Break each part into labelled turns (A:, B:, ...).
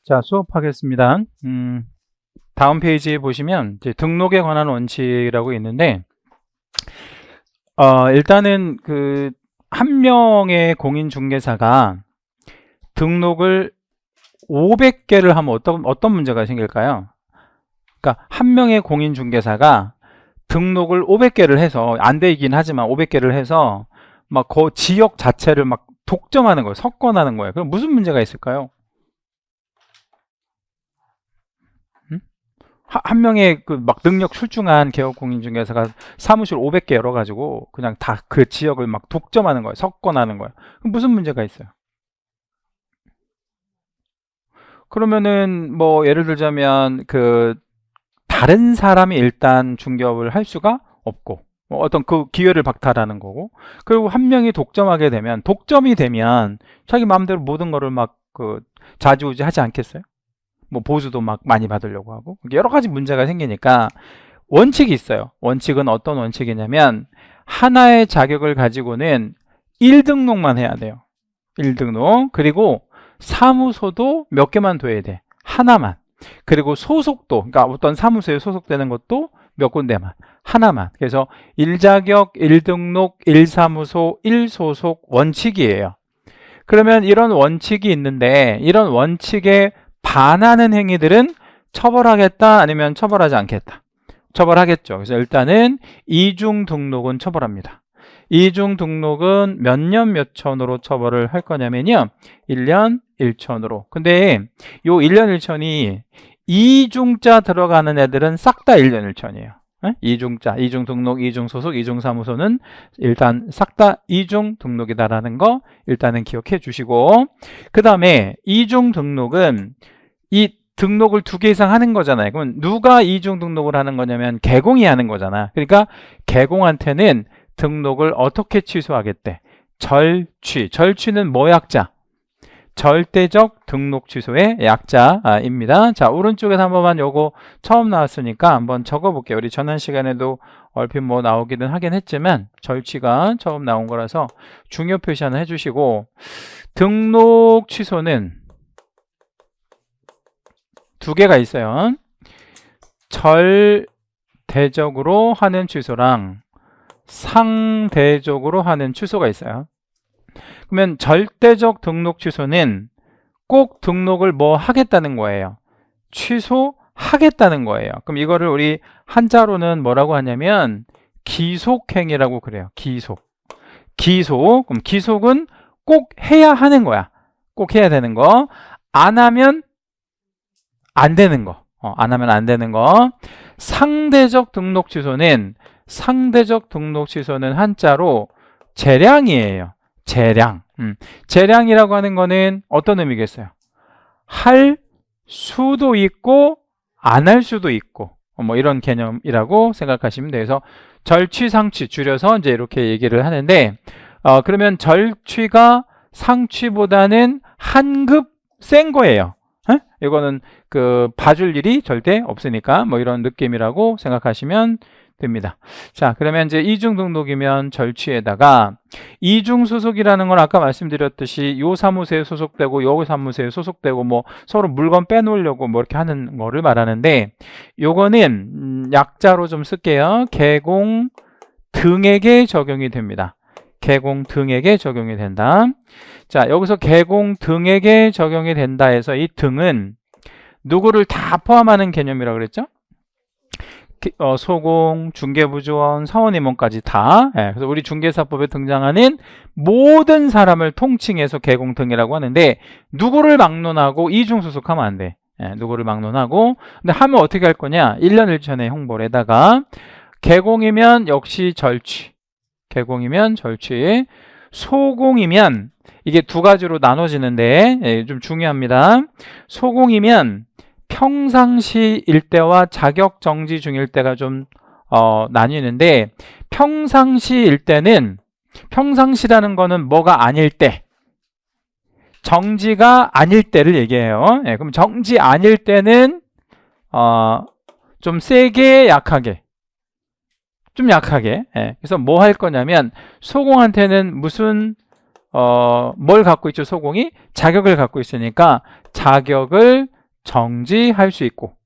A: 자, 수업하겠습니다. 다음 페이지에 보시면 이제 등록에 관한 원칙이라고 있는데, 일단은 한 명의 공인중개사가 등록을 500개를 하면 어떤 문제가 생길까요? 그러니까 한 명의 공인중개사가 등록을 500개를 해서, 안 되긴 하지만 500개를 해서 막 그 지역 자체를 막 독점하는 거예요. 석권하는 거예요. 그럼 무슨 문제가 있을까요? 한 명의 막 능력 출중한 개업 공인중개사가 사무실 500개 열어가지고 그냥 다 그 지역을 막 독점하는 거예요. 석권하는 거예요. 그럼 무슨 문제가 있어요? 그러면은 뭐 예를 들자면 다른 사람이 일단 중개업을 할 수가 없고, 뭐 어떤 그 기회를 박탈하는 거고, 그리고 한 명이 독점하게 되면, 독점이 되면 자기 마음대로 모든 거를 막 좌지우지 하지 않겠어요? 뭐 보수도 막 많이 받으려고 하고, 여러 가지 문제가 생기니까 원칙이 있어요. 원칙은 어떤 원칙이냐면, 하나의 자격을 가지고는 1등록만 해야 돼요. 1등록. 그리고 사무소도 몇 개만 둬야 돼. 하나만. 그리고 소속도, 그러니까 어떤 사무소에 소속되는 것도 몇 군데만. 하나만. 그래서 1자격, 1등록, 1사무소, 1소속 원칙이에요. 그러면 이런 원칙이 있는데, 이런 원칙에 반하는 행위들은 처벌하겠다, 아니면 처벌하지 않겠다? 처벌하겠죠. 그래서 일단은 이중 등록은 처벌합니다. 이중 등록은 몇 년 몇 천으로 처벌을 할 거냐면요, 1년 1천으로. 근데 요 1년 1천이 이중자 들어가는 애들은 싹 다 1년 1천이에요. 이중자, 이중 등록, 이중 소속, 이중 사무소는 일단 싹 다 이중 등록이다라는 거 일단은 기억해 주시고, 그 다음에 이중 등록은 이 등록을 2개 이상 하는 거잖아요. 그럼 누가 이중 등록을 하는 거냐면 개공이 하는 거잖아. 그러니까 개공한테는 등록을 어떻게 취소하겠대? 절취. 절취는 뭐 약자? 절대적 등록 취소의 약자입니다. 자, 오른쪽에서 한 번만 요거 처음 나왔으니까 한번 적어볼게요. 우리 전한 시간에도 얼핏 뭐 나오기는 하긴 했지만 절취가 처음 나온 거라서 중요 표시 하나 해주시고, 등록 취소는 2개가 있어요. 절대적으로 하는 취소랑 상대적으로 하는 취소가 있어요. 그러면 절대적 등록 취소는 꼭 등록을 뭐 하겠다는 거예요? 취소하겠다는 거예요. 그럼 이거를 우리 한자로는 뭐라고 하냐면 기속행위라고 그래요. 기속. 그럼 기속은 꼭 해야 하는 거야. 꼭 해야 되는 거. 안 하면 안 되는 거. 안 하면 안 되는 거. 상대적 등록 취소는 한자로 재량이에요. 재량. 재량이라고 하는 거는 어떤 의미겠어요? 할 수도 있고 안 할 수도 있고, 뭐 이런 개념이라고 생각하시면 돼요. 그래서 절취, 상취 줄여서 이제 이렇게 얘기를 하는데, 그러면 절취가 상취보다는 한 급 센 거예요. 이거는 봐줄 일이 절대 없으니까 뭐 이런 느낌이라고 생각하시면 됩니다. 자, 그러면 이제 이중 등록이면 절취에다가 이중 소속이라는 건 아까 말씀드렸듯이 요 사무소에 소속되고 요 사무소에 소속되고 뭐 서로 물건 빼놓으려고 뭐 이렇게 하는 거를 말하는데, 요거는 약자로 좀 쓸게요. 개공 등에게 적용이 됩니다. 개공 등에게 적용이 된다. 자, 여기서 개공 등에게 적용이 된다 해서 이 등은 누구를 다 포함하는 개념이라고 그랬죠? 소공, 중개부조원, 사원임원까지 다. 그래서 우리 중개사법에 등장하는 모든 사람을 통칭해서 개공 등이라고 하는데, 누구를 막론하고 이중소속하면 안 돼. 누구를 막론하고. 근데 하면 어떻게 할 거냐? 1년 1천의 형벌에다가 개공이면 역시 절취. 개공이면 절취. 소공이면 이게 2가지로 나눠지는데 좀 중요합니다. 소공이면 평상시일 때와 자격정지 중일 때가 좀 나뉘는데, 평상시일 때는, 평상시라는 거는 뭐가 아닐 때, 정지가 아닐 때를 얘기해요. 그럼 정지 아닐 때는 좀 세게 약하게, 좀 약하게. 그래서 뭐 할 거냐면, 소공한테는 무슨 뭘 갖고 있죠? 소공이 자격을 갖고 있으니까 자격을 정지할 수 있고,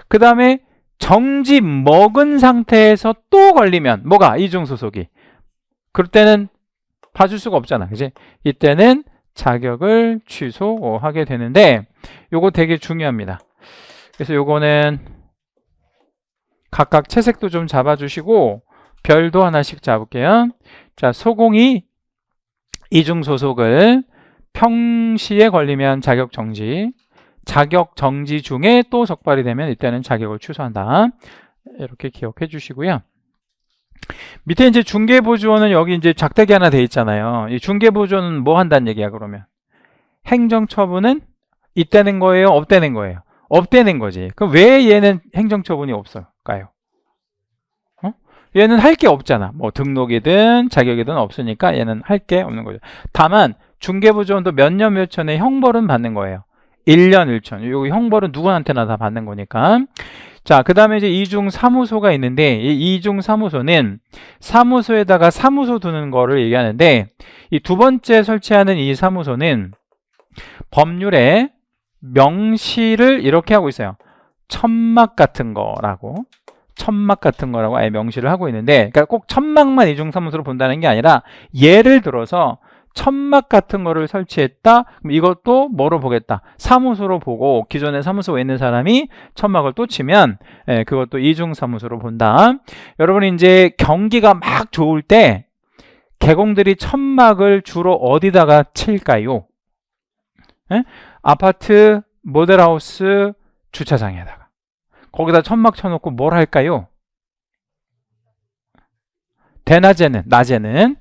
A: 그 다음에 정지 먹은 상태에서 또 걸리면 뭐가? 이중소속이. 그럴 때는 봐줄 수가 없잖아. 그지? 이때는 자격을 취소하게 되는데 요거 되게 중요합니다. 그래서 요거는 각각 채색도 좀 잡아주시고 별도 하나씩 잡을게요. 자, 소공이 이중소속을 평시에 걸리면 자격 정지, 자격 정지 중에 또 적발이 되면 이때는 자격을 취소한다. 이렇게 기억해 주시고요. 밑에 이제 중개보조원은 여기 이제 작대기 하나 돼 있잖아요. 이 중개보조원은 뭐 한다는 얘기야, 그러면? 행정처분은 있다는 거예요? 없다는 거예요? 없다는 거지. 그럼 왜 얘는 행정처분이 없을까요? 얘는 할 게 없잖아. 뭐 등록이든 자격이든 없으니까 얘는 할 게 없는 거죠. 다만 중개보조원도 몇 년 몇 천에 형벌은 받는 거예요. 1년 1천. 여기 형벌은 누구한테나 다 받는 거니까. 자, 그 다음에 이제 이중사무소가 있는데, 이 이중사무소는 사무소에다가 사무소 두는 거를 얘기하는데, 이 두 번째 설치하는 이 사무소는 법률에 명시를 이렇게 하고 있어요. 천막 같은 거라고. 천막 같은 거라고 아예 명시를 하고 있는데, 그러니까 꼭 천막만 이중사무소로 본다는 게 아니라, 예를 들어서 천막 같은 거를 설치했다. 그럼 이것도 뭐로 보겠다? 사무소로 보고 기존에 사무소에 있는 사람이 천막을 또 치면 그것도 이중사무소로 본다. 여러분이 이제 경기가 막 좋을 때 개공들이 천막을 주로 어디다가 칠까요? 아파트, 모델하우스, 주차장에다가. 거기다 천막 쳐놓고 뭘 할까요? 대낮에는, 낮에는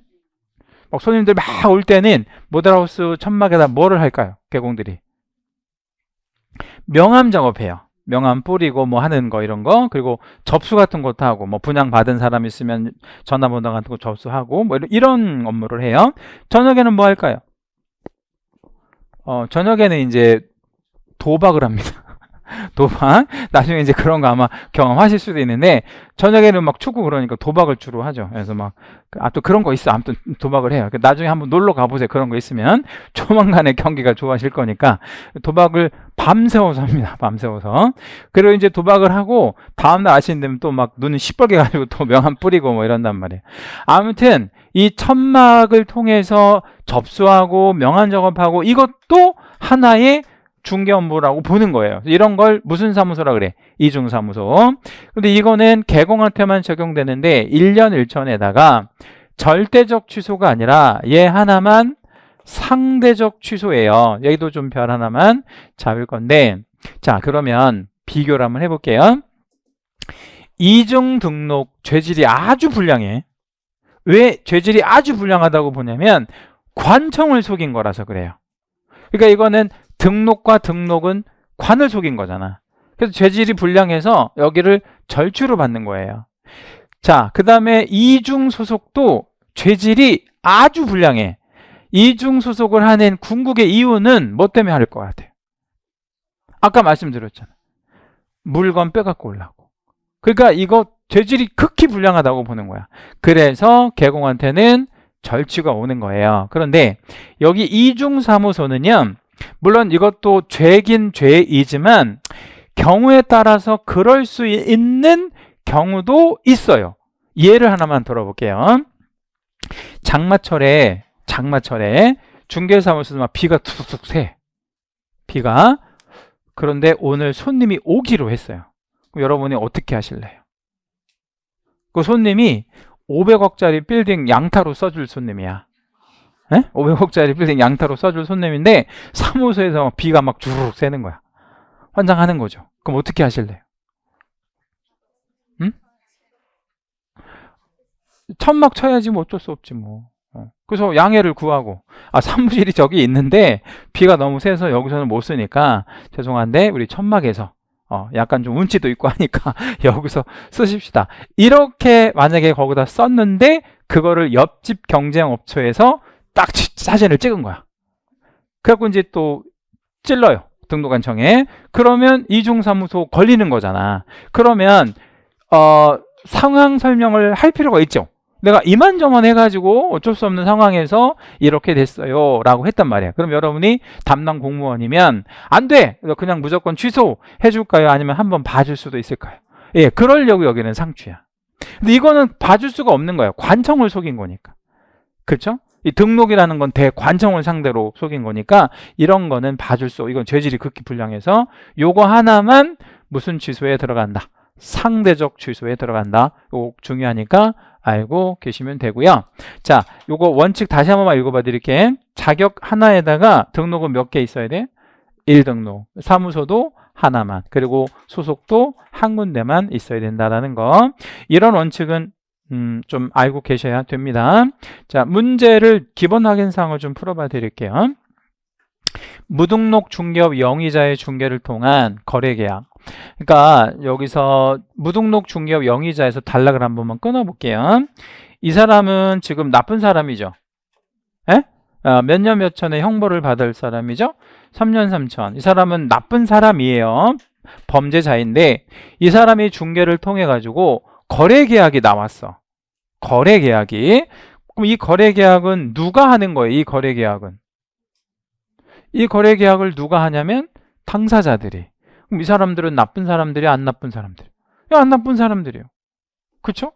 A: 막 손님들 막 올 때는 모델하우스 천막에다 뭐를 할까요? 개공들이 명함 작업해요. 명함 뿌리고 뭐 하는 거 이런 거, 그리고 접수 같은 것도 하고, 뭐 분양 받은 사람 있으면 전화번호 같은 거 접수하고 뭐 이런 업무를 해요. 저녁에는 뭐 할까요? 저녁에는 이제 도박을 합니다. 도박. 나중에 이제 그런 거 아마 경험하실 수도 있는데, 저녁에는 막 축구 그러니까 도박을 주로 하죠. 그래서 막, 또 그런 거 있어. 아무튼 도박을 해요. 나중에 한번 놀러 가보세요. 그런 거 있으면. 조만간에 경기가 좋아질 거니까. 도박을 밤새워서 합니다. 밤새워서. 그리고 이제 도박을 하고, 다음날 아시는 되면 또 막 눈이 시뻘게 가지고 또 명함 뿌리고 뭐 이런단 말이에요. 아무튼, 이 천막을 통해서 접수하고 명함 작업하고 이것도 하나의 중개 업무라고 보는 거예요. 이런 걸 무슨 사무소라 그래? 이중사무소. 근데 이거는 개공한테만 적용되는데 1년 1천에다가 절대적 취소가 아니라 얘 하나만 상대적 취소예요. 여기도 좀 별 하나만 잡을 건데, 자, 그러면 비교를 한번 해볼게요. 이중 등록 죄질이 아주 불량해. 왜 죄질이 아주 불량하다고 보냐면 관청을 속인 거라서 그래요. 그러니까 이거는 등록과 등록은 관을 속인 거잖아. 그래서 죄질이 불량해서 여기를 절취로 받는 거예요. 자, 그 다음에 이중소속도 죄질이 아주 불량해. 이중소속을 하는 궁극의 이유는 뭐 때문에 할 것 같아요? 아까 말씀드렸잖아. 물건 빼갖고 오려고. 그러니까 이거 죄질이 극히 불량하다고 보는 거야. 그래서 개공한테는 절취가 오는 거예요. 그런데 여기 이중사무소는요, 물론 이것도 죄긴 죄이지만 경우에 따라서 그럴 수 있는 경우도 있어요. 예를 하나만 들어볼게요. 장마철에 중개사무소에서 막 비가 툭툭 새. 비가. 그런데 오늘 손님이 오기로 했어요. 그럼 여러분이 어떻게 하실래요? 그 손님이 500억짜리 빌딩 양타로 써줄 손님이야. 500억짜리 빌딩 양타로 써줄 손님인데 사무소에서 비가 막 주르륵 새는 거야. 환장하는 거죠. 그럼 어떻게 하실래요? 응? 천막 쳐야지 뭐 어쩔 수 없지 뭐. 그래서 양해를 구하고, 사무실이 저기 있는데 비가 너무 새서 여기서는 못 쓰니까 죄송한데 우리 천막에서 약간 좀 운치도 있고 하니까 여기서 쓰십시다. 이렇게 만약에 거기다 썼는데 그거를 옆집 경쟁업체에서 딱 사진을 찍은 거야. 그래갖고 이제 또 찔러요. 등록관청에. 그러면 이중사무소 걸리는 거잖아. 그러면 상황 설명을 할 필요가 있죠. 내가 이만저만 해가지고 어쩔 수 없는 상황에서 이렇게 됐어요 라고 했단 말이야. 그럼 여러분이 담당 공무원이면 안 돼! 그냥 무조건 취소해줄까요? 아니면 한번 봐줄 수도 있을까요? 예, 그러려고 여기는 상추야. 근데 이거는 봐줄 수가 없는 거예요. 관청을 속인 거니까. 그렇죠? 이 등록이라는 건 대관청을 상대로 속인 거니까 이런 거는 봐줄 수, 이건 죄질이 극히 불량해서 요거 하나만 무슨 취소에 들어간다. 상대적 취소에 들어간다. 요거 중요하니까 알고 계시면 되고요. 자, 요거 원칙 다시 한 번만 읽어봐 드릴게. 자격 하나에다가 등록은 몇 개 있어야 돼? 1등록. 사무소도 하나만. 그리고 소속도 한 군데만 있어야 된다라는 거. 이런 원칙은 좀 알고 계셔야 됩니다. 자, 문제를 기본 확인사항을 좀 풀어봐 드릴게요. 무등록 중개업 영위자의 중개를 통한 거래계약. 그러니까 여기서 무등록 중개업 영위자에서 단락을 한 번만 끊어볼게요. 이 사람은 지금 나쁜 사람이죠. 에? 몇 년 몇 천의 형벌을 받을 사람이죠. 3년 3천. 이 사람은 나쁜 사람이에요. 범죄자인데 이 사람이 중개를 통해 가지고 거래계약이 나왔어. 거래계약이. 그럼 이 거래계약은 누가 하는 거예요? 이 거래계약은. 이 거래계약을 누가 하냐면 당사자들이. 그럼 이 사람들은 나쁜 사람들이 안 나쁜 사람들이? 안 나쁜 사람들이에요. 그렇죠?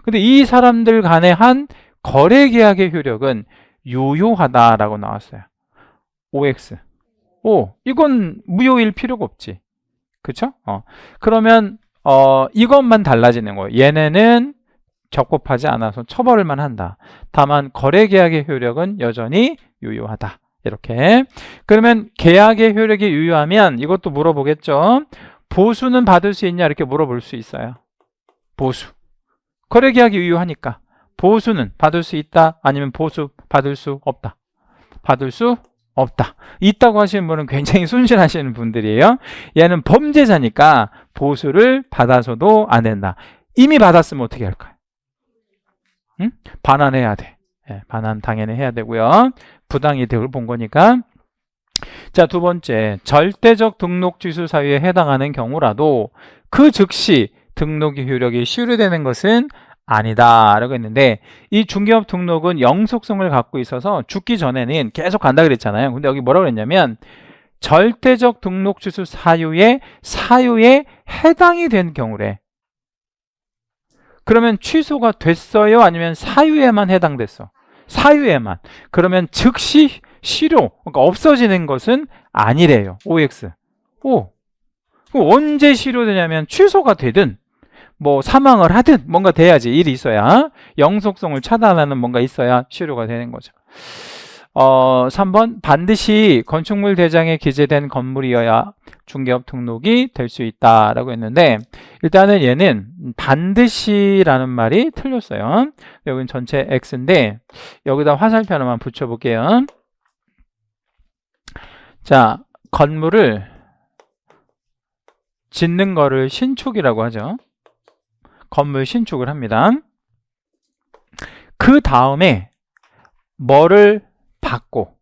A: 근데 이 사람들 간에 한 거래계약의 효력은 유효하다라고 나왔어요. OX. 이건 무효일 필요가 없지. 그렇죠? 그러면 이것만 달라지는 거예요. 얘네는 적법하지 않아서 처벌을만 한다. 다만 거래계약의 효력은 여전히 유효하다. 이렇게. 그러면 계약의 효력이 유효하면 이것도 물어보겠죠. 보수는 받을 수 있냐 이렇게 물어볼 수 있어요. 보수. 거래계약이 유효하니까 보수는 받을 수 있다 아니면 보수 받을 수 없다. 받을 수 없다. 있다고 하시는 분은 굉장히 순진하시는 분들이에요. 얘는 범죄자니까 보수를 받아서도 안 된다. 이미 받았으면 어떻게 할까요? 응? 반환해야 돼. 예, 반환 당연히 해야 되고요. 부당이득을 본 거니까. 자, 두 번째, 절대적 등록 취소 사유에 해당하는 경우라도 그 즉시 등록의 효력이 시효되는 것은 아니다 라고 했는데, 이 중개업 등록은 영속성을 갖고 있어서 죽기 전에는 계속 간다 그랬잖아요. 근데 여기 뭐라고 그랬냐면 절대적 등록 취소 사유에 해당이 된 경우래. 그러면 취소가 됐어요? 아니면 사유에만 해당됐어? 사유에만. 그러면 즉시 실효, 그러니까 없어지는 것은 아니래요. OX. 그럼 언제 실효되냐면 취소가 되든 뭐 사망을 하든 뭔가 돼야지, 일이 있어야, 영속성을 차단하는 뭔가 있어야 실효가 되는 거죠. 3번 반드시 건축물 대장에 기재된 건물이어야 중개업 등록이 될 수 있다라고 했는데, 일단은 얘는 반드시라는 말이 틀렸어요. 여기는 전체 X인데 여기다 화살표 하나만 붙여볼게요. 자, 건물을 짓는 거를 신축이라고 하죠. 건물 신축을 합니다. 그 다음에 뭐를 받고,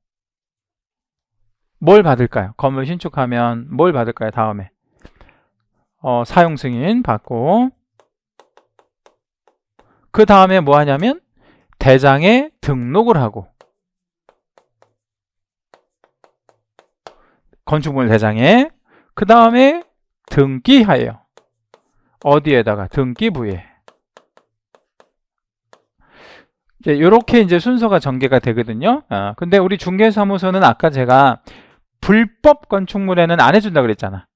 A: 뭘 받을까요? 건물 신축하면 뭘 받을까요? 다음에 사용 승인 받고, 그 다음에 뭐 하냐면 대장에 등록을 하고, 건축물 대장에, 그 다음에 등기하여. 어디에다가? 등기부에. 이렇게 이제 순서가 전개가 되거든요. 근데 우리 중개사무소는 아까 제가 불법 건축물에는 안 해준다 그랬잖아.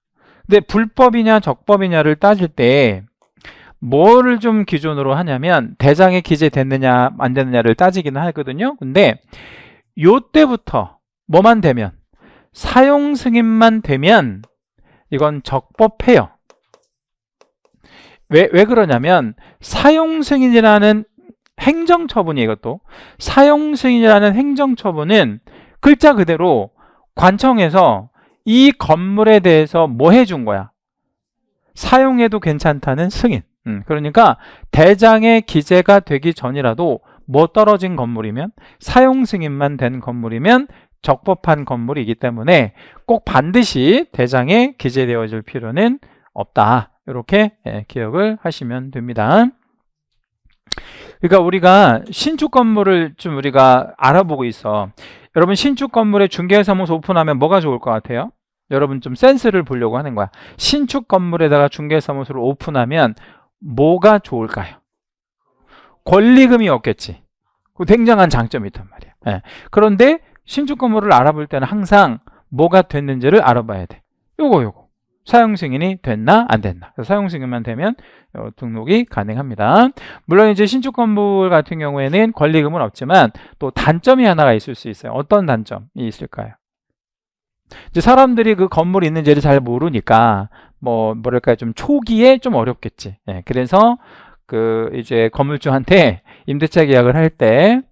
A: 근데 불법이냐 적법이냐를 따질 때 뭐를 좀 기준으로 하냐면 대장에 기재됐느냐 안 됐느냐를 따지기는 하거든요. 근데 요때부터 뭐만 되면, 사용 승인만 되면 이건 적법해요. 왜 그러냐면 사용 승인이라는 행정처분이, 이것도 사용 승인이라는 행정처분은 글자 그대로 관청에서 이 건물에 대해서 뭐 해준 거야? 사용해도 괜찮다는 승인. 그러니까 대장에 기재가 되기 전이라도 뭐 떨어진 건물이면, 사용 승인만 된 건물이면 적법한 건물이기 때문에 꼭 반드시 대장에 기재되어질 필요는 없다. 이렇게 기억을 하시면 됩니다. 그러니까 우리가 신축 건물을 좀 우리가 알아보고 있어. 여러분 신축 건물에 중개사무소 오픈하면 뭐가 좋을 것 같아요? 여러분 좀 센스를 보려고 하는 거야. 신축 건물에다가 중개사무소를 오픈하면 뭐가 좋을까요? 권리금이 없겠지. 그 굉장한 장점이 있단 말이야. 예. 그런데 신축 건물을 알아볼 때는 항상 뭐가 됐는지를 알아봐야 돼. 요거. 사용 승인이 됐나 안 됐나. 사용 승인만 되면 등록이 가능합니다. 물론 이제 신축 건물 같은 경우에는 권리금은 없지만 또 단점이 하나가 있을 수 있어요. 어떤 단점이 있을까요? 이제 사람들이 그 건물이 있는지를 잘 모르니까 뭐랄까요, 좀 초기에 좀 어렵겠지. 예, 그래서 그 이제 건물주한테 임대차 계약을 할 때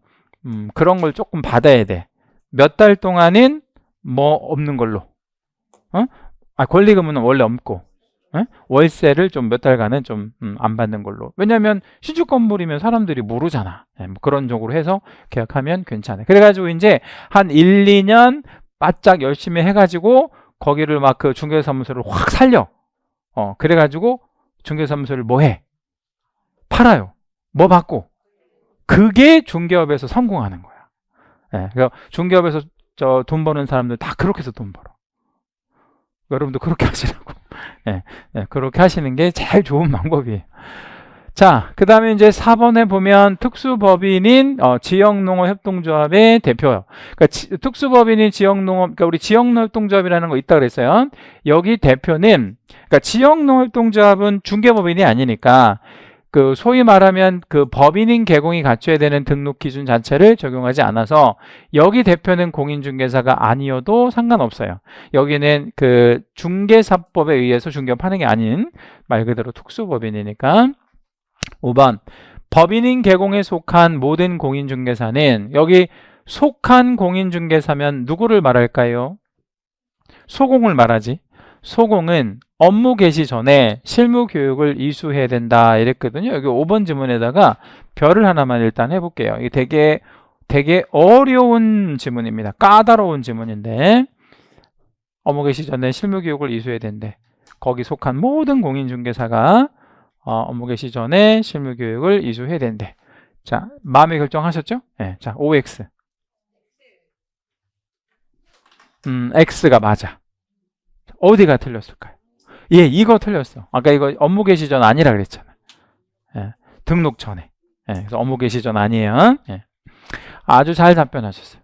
A: 그런 걸 조금 받아야 돼. 몇 달 동안은 뭐 없는 걸로. 권리금은 원래 없고, 월세를 좀 몇 달간은 좀 안 받는 걸로. 왜냐면 신축 건물이면 사람들이 모르잖아. 뭐 그런 쪽으로 해서 계약하면 괜찮아. 그래가지고 이제 한 1, 2년 바짝 열심히 해가지고 거기를 막 그 중개사무소를 확 살려. 그래가지고 중개사무소를 뭐 해? 팔아요. 뭐 받고? 그게 중개업에서 성공하는 거야. 그러니까 중개업에서 돈 버는 사람들 다 그렇게 해서 돈 벌어. 여러분도 그렇게 하시라고. 그렇게 하시는 게 제일 좋은 방법이에요. 자, 그 다음에 이제 4번에 보면 특수법인인 지역농업협동조합의 대표요. 그러니까 특수법인인 지역농업, 그러니까 우리 지역농업협동조합이라는 거 있다 그랬어요. 여기 대표는, 그러니까 지역농업협동조합은 중개법인이 아니니까 그 소위 말하면 그 법인인 개공이 갖춰야 되는 등록 기준 자체를 적용하지 않아서 여기 대표는 공인중개사가 아니어도 상관없어요. 여기는 그 중개사법에 의해서 중개업하는 게 아닌 말 그대로 특수법인이니까. 5번 법인인 개공에 속한 모든 공인중개사는, 여기 속한 공인중개사면 누구를 말할까요? 소공을 말하지. 소공은 업무 개시 전에 실무 교육을 이수해야 된다 이랬거든요. 여기 5번 지문에다가 별을 하나만 일단 해볼게요. 이게 되게 어려운 지문입니다. 까다로운 지문인데, 업무 개시 전에 실무 교육을 이수해야 된대. 거기 속한 모든 공인중개사가 업무 개시 전에 실무 교육을 이수해야 된대. 자, 마음의 결정하셨죠? 네. 자, OX. X가 맞아. 어디가 틀렸을까요? 이거 틀렸어. 아까 이거 업무 개시 전 아니라 그랬잖아. 등록 전에. 그래서 업무 개시 전 아니에요. 아주 잘 답변하셨어요.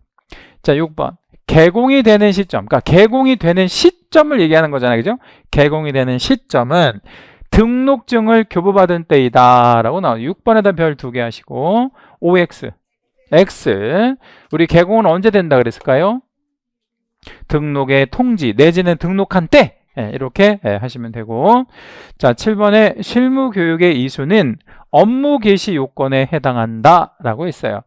A: 자, 6번. 개공이 되는 시점. 그러니까 개공이 되는 시점을 얘기하는 거잖아요. 그죠? 개공이 되는 시점은 등록증을 교부받은 때이다 라고 나와요. 6번에다 별 2개 하시고, OX. X. 우리 개공은 언제 된다 그랬을까요? 등록의 통지 내지는 등록한 때, 이렇게 하시면 되고. 자, 7번에 실무교육의 이수는 업무 개시 요건에 해당한다 라고 했어요.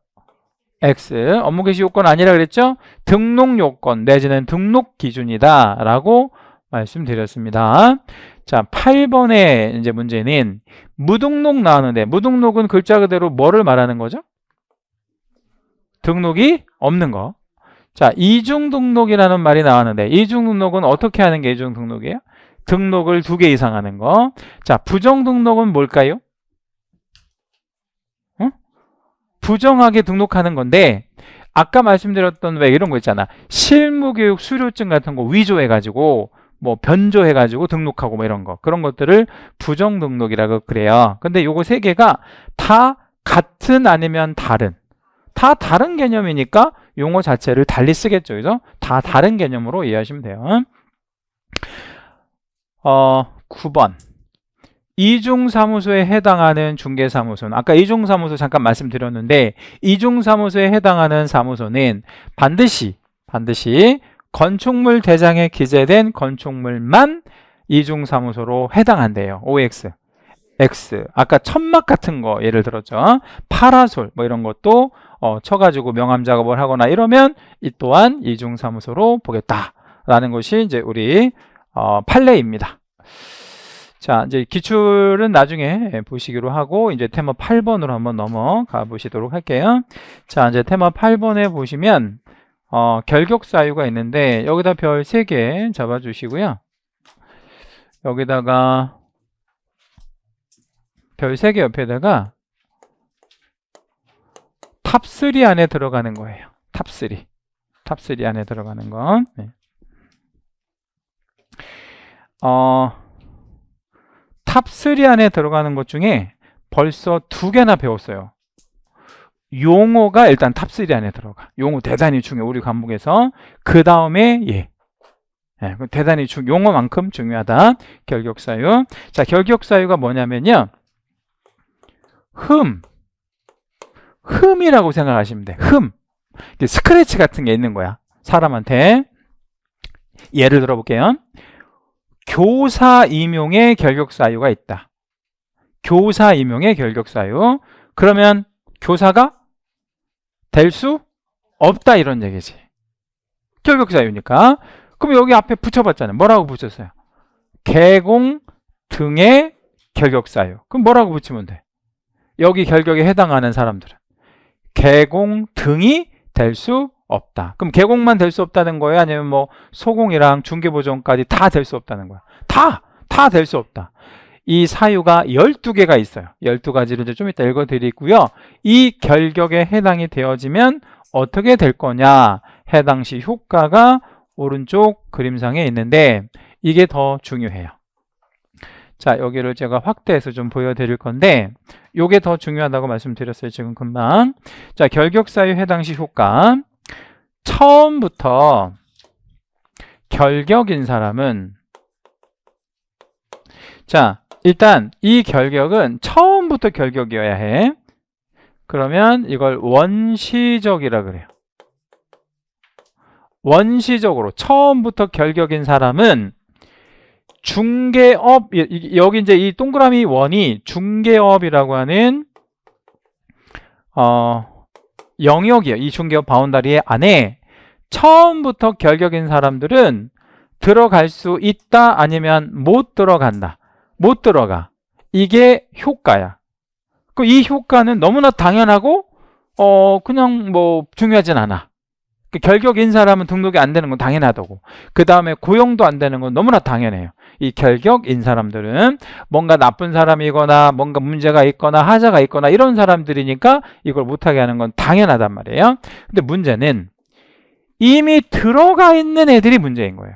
A: X. 업무 개시 요건 아니라 그랬죠? 등록 요건 내지는 등록 기준이다 라고 말씀드렸습니다. 자, 8번의 이제 문제는 무등록 나왔는데, 무등록은 글자 그대로 뭐를 말하는 거죠? 등록이 없는 거. 자, 이중 등록이라는 말이 나왔는데, 이중 등록은 어떻게 하는 게 이중 등록이에요? 등록을 2개 이상 하는 거. 자, 부정 등록은 뭘까요? 부정하게 등록하는 건데, 아까 말씀드렸던 왜 이런 거 있잖아. 실무교육 수료증 같은 거 위조해가지고 뭐 변조해가지고 등록하고 뭐 이런 거, 그런 것들을 부정 등록이라고 그래요. 근데 요거 3개가 다 같은 아니면 다른, 다 다른 개념이니까 용어 자체를 달리 쓰겠죠. 그죠? 다 다른 개념으로 이해하시면 돼요. 9번. 이중사무소에 해당하는 중개사무소는, 아까 이중사무소 잠깐 말씀드렸는데, 이중사무소에 해당하는 사무소는 반드시 건축물 대장에 기재된 건축물만 이중사무소로 해당한대요. OX. X. 아까 천막 같은 거 예를 들었죠. 파라솔 뭐 이런 것도 쳐가지고 명암 작업을 하거나 이러면 이 또한 이중사무소로 보겠다라는 것이 이제 우리 판례입니다. 자, 이제 기출은 나중에 보시기로 하고, 이제 테마 8번으로 한번 넘어가 보시도록 할게요. 자, 이제 테마 8번에 보시면 결격 사유가 있는데, 여기다 별 3개 잡아 주시고요. 여기다가 별 3개 옆에다가 탑3 안에 들어가는 거예요. 탑3. 탑3 안에 들어가는 거. 네. 탑3 안에 들어가는 것 중에 벌써 2개나 배웠어요. 용어가 일단 탑3 안에 들어가. 용어 대단히 중요해. 우리 과목에서. 그 다음에 예. 네, 대단히 용어만큼 중요하다. 결격사유. 자, 결격사유가 뭐냐면요. 흠이라고 생각하시면 돼. 스크래치 같은 게 있는 거야. 사람한테. 예를 들어볼게요. 교사 임용의 결격사유가 있다. 교사 임용의 결격사유. 그러면 교사가 될 수 없다 이런 얘기지. 결격사유니까. 그럼 여기 앞에 붙여봤잖아요. 뭐라고 붙였어요? 개공 등의 결격사유. 그럼 뭐라고 붙이면 돼? 여기 결격에 해당하는 사람들은 개공 등이 될 수 없다. 그럼 개공만 될 수 없다는 거예요? 아니면 뭐 소공이랑 중개보정까지 다 될 수 없다는 거야? 다 될 수 없다. 이 사유가 12개가 있어요. 12가지를 이제 좀 이따 읽어드리고요. 이 결격에 해당이 되어지면 어떻게 될 거냐? 해당 시 효과가 오른쪽 그림상에 있는데 이게 더 중요해요. 자, 여기를 제가 확대해서 좀 보여드릴 건데 이게 더 중요하다고 말씀드렸어요. 지금 금방. 자, 결격사유 해당 시 효과. 처음부터 결격인 사람은 자, 일단 이 결격은 처음부터 결격이어야 해. 그러면 이걸 원시적이라 그래요. 원시적으로 처음부터 결격인 사람은 중개업, 여기 이제 이 동그라미 원이 중개업이라고 하는 영역이에요. 이 중개업 바운다리 안에 처음부터 결격인 사람들은 들어갈 수 있다 아니면 못 들어간다. 못 들어가. 이게 효과야. 이 효과는 너무나 당연하고 그냥 뭐 중요하진 않아. 결격인 사람은 등록이 안 되는 건 당연하다고. 그 다음에 고용도 안 되는 건 너무나 당연해요. 이 결격인 사람들은 뭔가 나쁜 사람이거나 뭔가 문제가 있거나 하자가 있거나 이런 사람들이니까 이걸 못하게 하는 건 당연하단 말이에요. 근데 문제는 이미 들어가 있는 애들이 문제인 거예요.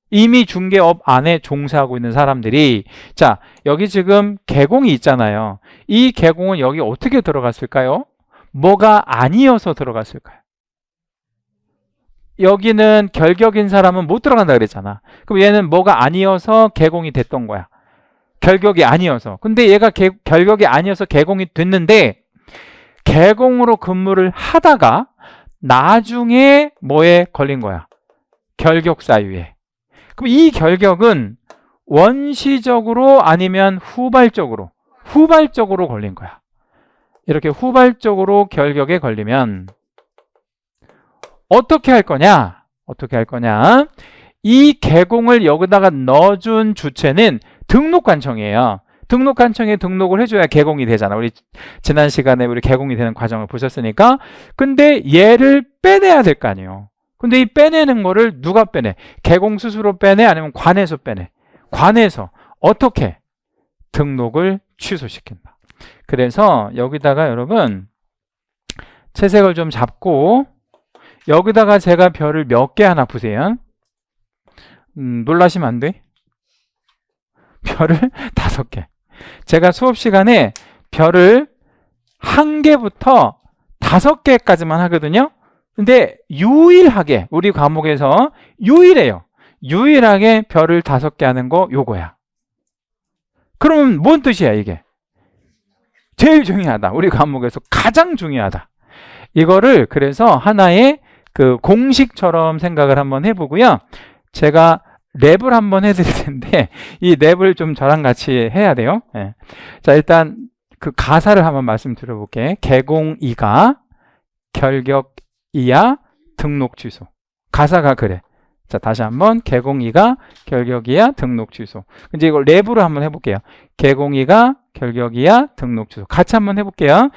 A: 이미 중개업 안에 종사하고 있는 사람들이 자, 여기 지금 개공이 있잖아요. 이 개공은 여기 어떻게 들어갔을까요? 뭐가 아니어서 들어갔을까요? 여기는 결격인 사람은 못 들어간다 그랬잖아. 그럼 얘는 뭐가 아니어서 개공이 됐던 거야. 결격이 아니어서. 근데 얘가 결격이 아니어서 개공이 됐는데 개공으로 근무를 하다가 나중에 뭐에 걸린 거야? 결격사유에. 그럼 이 결격은 원시적으로 아니면 후발적으로 걸린 거야. 이렇게 후발적으로 결격에 걸리면 어떻게 할 거냐? 이 개공을 여기다가 넣어준 주체는 등록관청이에요. 등록관청에 등록을 해줘야 개공이 되잖아. 우리 지난 시간에 우리 개공이 되는 과정을 보셨으니까. 근데 얘를 빼내야 될 거 아니에요. 근데 이 빼내는 거를 누가 빼내? 개공 스스로 빼내? 아니면 관에서 빼내? 관에서. 어떻게? 등록을 취소시킨다. 그래서 여기다가 여러분 채색을 좀 잡고 여기다가 제가 별을 몇 개 하나 보세요. 놀라시면 안 돼. 별을 5개. 제가 수업 시간에 별을 1개부터 5개까지만 하거든요. 근데 유일하게 우리 과목에서 유일하게 별을 5개 하는 거 요거야. 그러면 뭔 뜻이야 이게? 제일 중요하다. 우리 과목에서 가장 중요하다. 이거를 그래서 하나의 그 공식처럼 생각을 한번 해보고요. 제가 랩을 한번 해드릴 텐데 이 랩을 좀 저랑 같이 해야 돼요. 네. 자, 일단 그 가사를 한번 말씀드려볼게. 개공이가 결격이야 등록 취소. 가사가 그래. 자, 다시 한번 개공이가 결격이야 등록 취소. 이제 이걸 랩으로 한번 해볼게요. 개공이가 결격이야 등록 취소. 같이 한번 해볼게요.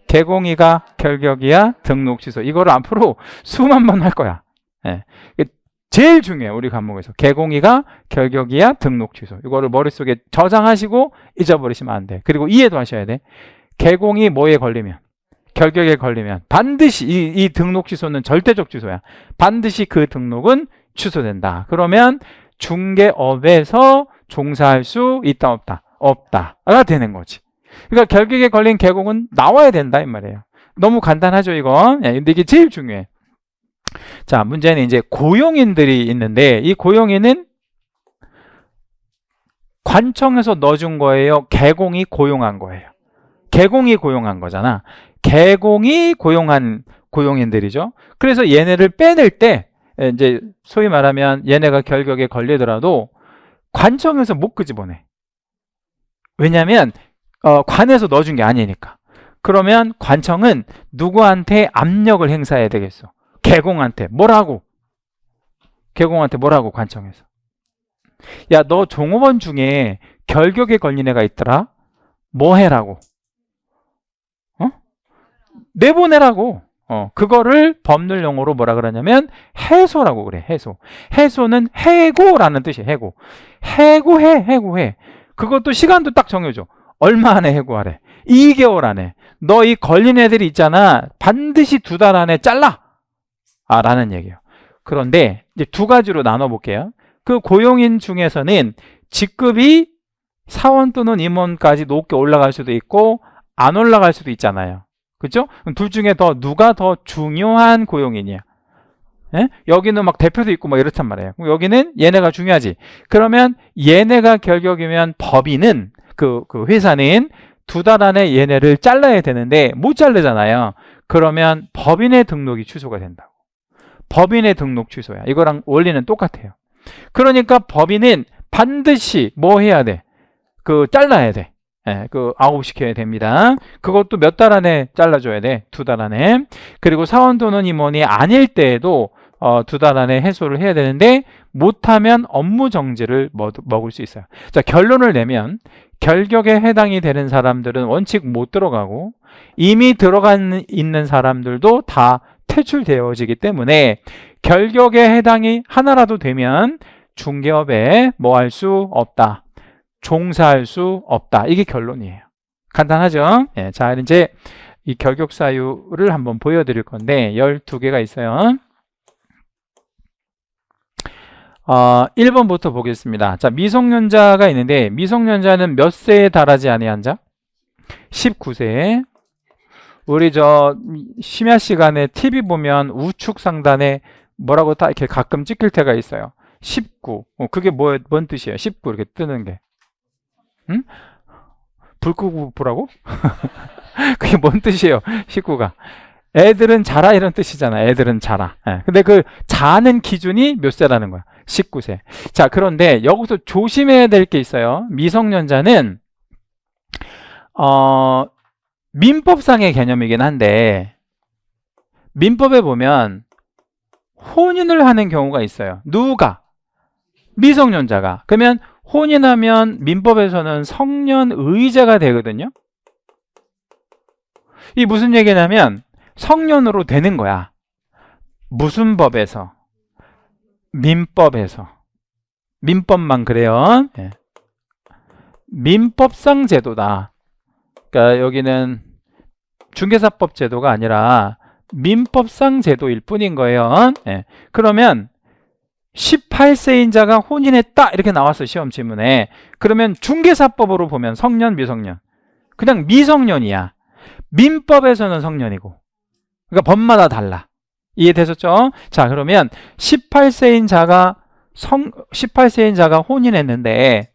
A: 개공이가 결격이야 등록 취소. 이거를 앞으로 수만 번 할 거야. 네. 제일 중요해요. 우리 과목에서. 개공이가 결격이야 등록 취소. 이거를 머릿속에 저장하시고 잊어버리시면 안 돼. 그리고 이해도 하셔야 돼. 개공이 뭐에 걸리면? 결격에 걸리면 반드시 이 등록 취소는 절대적 취소야. 반드시 그 등록은 취소된다. 그러면 중개업에서 종사할 수 있다 없다? 없다가 되는 거지. 그러니까 결격에 걸린 개공은 나와야 된다 이 말이에요. 너무 간단하죠 이거. 근데 이게 제일 중요해. 자, 문제는 이제 고용인들이 있는데 이 고용인은 관청에서 넣어준 거예요? 개공이 고용한 거예요? 개공이 고용한 거잖아. 개공이 고용한 고용인들이죠. 그래서 얘네를 빼낼 때 이제 소위 말하면 얘네가 결격에 걸리더라도 관청에서 못 끄집어내. 왜냐하면 관에서 넣어준 게 아니니까. 그러면 관청은 누구한테 압력을 행사해야 되겠어? 개공한테. 뭐라고? 개공한테 뭐라고 관청에서? 야, 너 종업원 중에 결격에 걸린 애가 있더라? 뭐 해라고? 내보내라고. 그거를 법률 용어로 뭐라 그러냐면 해소라고 그래. 해소. 해소는 해고라는 뜻이에요. 해고. 해고해. 그것도 시간도 딱 정해줘. 얼마 안에 해고하래? 2개월 안에. 너 이 걸린 애들이 있잖아. 반드시 2달 안에 잘라. 라는 얘기예요. 그런데 이제 두 가지로 나눠볼게요. 그 고용인 중에서는 직급이 사원 또는 임원까지 높게 올라갈 수도 있고 안 올라갈 수도 있잖아요. 그렇죠? 둘 중에 누가 더 중요한 고용인이야? 예? 여기는 막 대표도 있고 막 이렇단 말이에요. 여기는 얘네가 중요하지. 그러면 얘네가 결격이면 법인은 그 회사는 2달 안에 얘네를 잘라야 되는데 못 자르잖아요. 그러면 법인의 등록이 취소가 된다고. 법인의 등록 취소야. 이거랑 원리는 똑같아요. 그러니까 법인은 반드시 뭐 해야 돼? 잘라야 돼. 아웃시켜야 됩니다. 그것도 몇 달 안에 잘라줘야 돼. 2달 안에. 그리고 사원 또는 임원이 아닐 때에도 2달 안에 해소를 해야 되는데 못하면 업무 정지를 먹을 수 있어요. 자, 결론을 내면 결격에 해당이 되는 사람들은 원칙 못 들어가고 이미 들어가 있는 사람들도 다 퇴출되어지기 때문에 결격에 해당이 하나라도 되면 중개업에 뭐 할 수 없다. 종사할 수 없다. 이게 결론이에요. 간단하죠? 예, 자, 이제 이 결격 사유를 한번 보여드릴 건데 12개가 있어요. 1번부터 보겠습니다. 자, 미성년자가 있는데 미성년자는 몇 세에 달하지 아니한 자? 19세. 우리 심야 시간에 TV 보면 우측 상단에 뭐라고 딱 이렇게 가끔 찍힐 때가 있어요. 19. 그게 뭔 뜻이에요? 19 이렇게 뜨는 게. 응? 불 끄고 보라고? 그게 뭔 뜻이에요? 19가. 애들은 자라 이런 뜻이잖아. 애들은 자라. 예. 근데 그 자는 기준이 몇 세라는 거야? 19세. 자, 그런데 여기서 조심해야 될 게 있어요. 미성년자는 민법상의 개념이긴 한데 민법에 보면 혼인을 하는 경우가 있어요. 누가? 미성년자가. 그러면 혼인하면 민법에서는 성년의제가 되거든요. 이 무슨 얘기냐면 성년으로 되는 거야. 무슨 법에서? 민법에서. 민법만 그래요. 네. 민법상 제도다. 그러니까 여기는 중개사법 제도가 아니라 민법상 제도일 뿐인 거예요. 네. 그러면 18세인 자가 혼인했다 이렇게 나왔어 시험 지문에. 그러면 중개사법으로 보면 성년 미성년 그냥 미성년이야. 민법에서는 성년이고. 그러니까 법마다 달라. 이해되셨죠? 자, 그러면 18세인 자가 혼인했는데